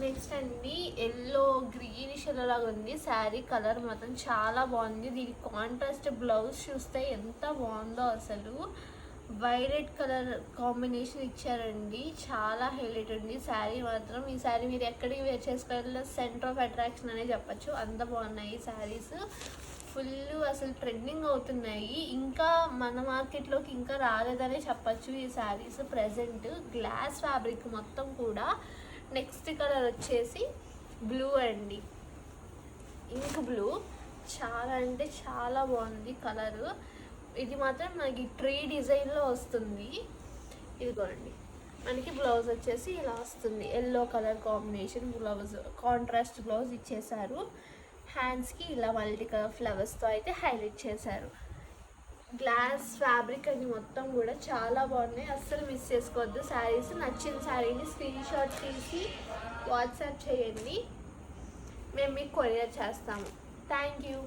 Next అండి yellow greenish లాగా ఉంది శారీ. కలర్ మాత్రం చాలా బాగుంది. దీనికి కాంట్రాస్ట్ బ్లౌజ్ చూస్తే ఎంత బాగుందో అసలు. వైలెట్ కలర్ కాంబినేషన్ ఇచ్చారండి, చాలా హైలైట్ ఉంది శారీ మాత్రం. ఈ శారీ మీరు ఎక్కడికి వేర్ చేసుకోవాలో సెంటర్ ఆఫ్ అట్రాక్షన్ అనే చెప్పచ్చు, అంత బాగున్నాయి శారీస్. ఫుల్ అసలు ట్రెండింగ్ అవుతున్నాయి. ఇంకా మన మార్కెట్లోకి ఇంకా రాలేదనే చెప్పచ్చు ఈ శారీస్. ప్రజెంట్ గ్లాస్ ఫ్యాబ్రిక్ మొత్తం కూడా. నెక్స్ట్ కలర్ వచ్చేసి బ్లూ అండి, ఇంక్ బ్లూ. చాలా అంటే చాలా బాగుంది కలరు. ఇది మాత్రం మనకి ట్రీ డిజైన్లో వస్తుంది. ఇదిగోండి, మనకి బ్లౌజ్ వచ్చేసి ఇలా వస్తుంది. Yellow colour combination blouse, contrast blouse ఇచ్చేసారు. హ్యాండ్స్కి ఇలా మల్టీ కలర్ ఫ్లవర్స్తో అయితే హైలైట్ చేశారు. గ్లాస్ ఫ్యాబ్రిక్ అని మొత్తం కూడా చాలా బాగున్నాయి, అస్సలు మిస్ చేసుకోవద్దు శారీస్. నచ్చిన శారీని స్క్రీన్ షాట్ తీసి వాట్సాప్ చేయండి, మేము మీకు కొరియర్ చేస్తాము. Thank you.